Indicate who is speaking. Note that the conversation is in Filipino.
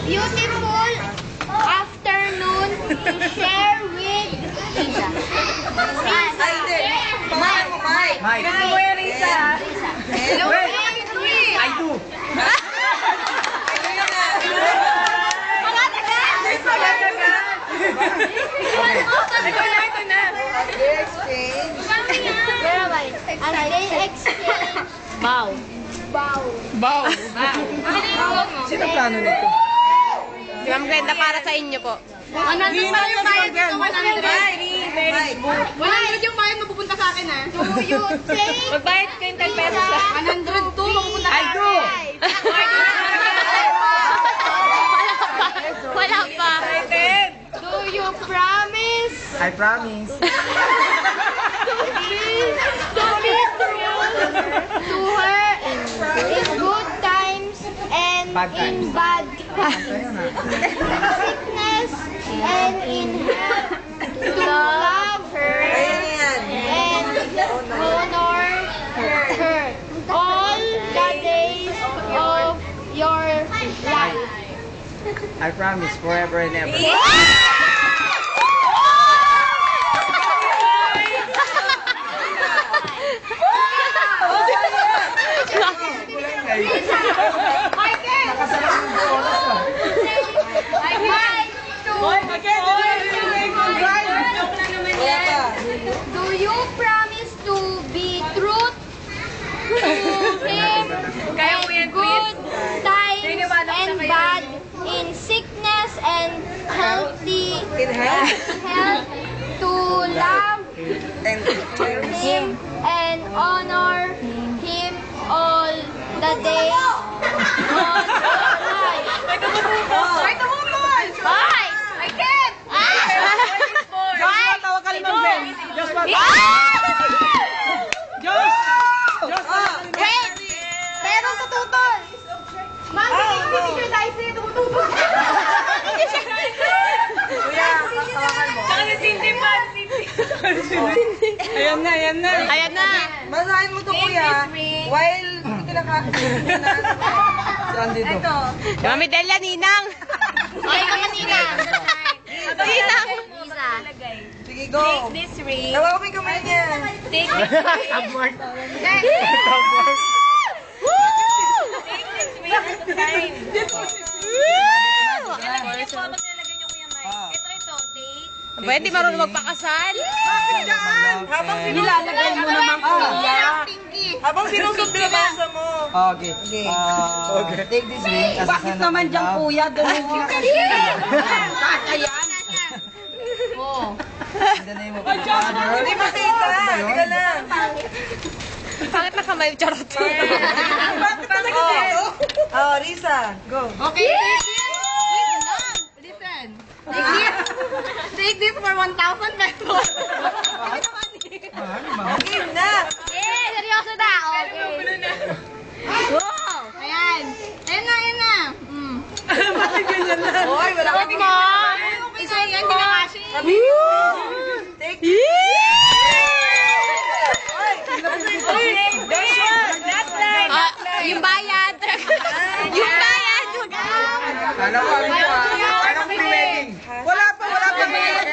Speaker 1: beautiful afternoon to share with Risa.
Speaker 2: Mike.
Speaker 3: Ganun mo yan, Risa.
Speaker 1: Hello,
Speaker 2: I do.
Speaker 3: Ito na.
Speaker 1: And they exchange bow.
Speaker 2: Sino plano nito?
Speaker 3: Si Ma'am Glenda para sa inyo po.
Speaker 1: 100 pa yung bayad ko. 100.
Speaker 3: 100 yung bayad mapupunta sa akin ha.
Speaker 1: Do you take
Speaker 3: Magbayad kayo 10 pesos.
Speaker 1: 100 to mapupunta
Speaker 2: I do.
Speaker 3: Wala pa.
Speaker 1: Do you promise
Speaker 2: I promise.
Speaker 1: to be true to her in good times and
Speaker 2: Bad
Speaker 1: in
Speaker 2: times.
Speaker 1: bad sickness and in health to love her and honor her all the days of your life.
Speaker 2: I promise forever and ever.
Speaker 1: Do you promise to be true to him in good times and bad, in sickness and healthy health, to love him and honor him all the days of your life? Bye! I can't!
Speaker 2: Joshua, tawag ka ni Ma'am Glenn. Joshua,
Speaker 1: Wait! Meron tututol! Ma'am, hindi si Sir Dicey tumututol.
Speaker 2: Kuya, kawakan mo.
Speaker 3: Tsaka si Cindy pa.
Speaker 2: Ayan na, ayan na.
Speaker 3: Ayan na.
Speaker 4: Masahin mo to, kuya. While
Speaker 2: Saan dito?
Speaker 3: Si Mami Delia, Ninang.
Speaker 1: Okay, kaya Ninang.
Speaker 3: Ninang.
Speaker 1: Lisa.
Speaker 4: Sige, go.
Speaker 3: This ring.
Speaker 4: Tawa ko may kamay niya.
Speaker 3: Take this ring.
Speaker 2: Abort.
Speaker 3: Take this ring at the time. Ilagay niyo po. Maglalagay niyo kuya Mike. Ito. Take.
Speaker 2: Pwede marunong magpakasal?
Speaker 4: Habang
Speaker 2: Nilalagay mo naman kuya.
Speaker 4: Habang sinusod binabasa mo.
Speaker 2: Okay. Take this ring as a sign of my love.
Speaker 4: kuya? Doon mo
Speaker 2: In the name of the Father.
Speaker 4: Hindi makita. Teka lang.
Speaker 3: Pangit na kamay, charot.
Speaker 4: Oh, Risa, go.
Speaker 3: Okay. Listen. Take this for 1,000 pesos.
Speaker 4: Game na.
Speaker 1: Eh, seryoso na. Okay.
Speaker 3: Wow. Ayan. Ayan na.
Speaker 4: Hoy, wala ka
Speaker 3: Okay mo. Isa yan, hindi na kasi.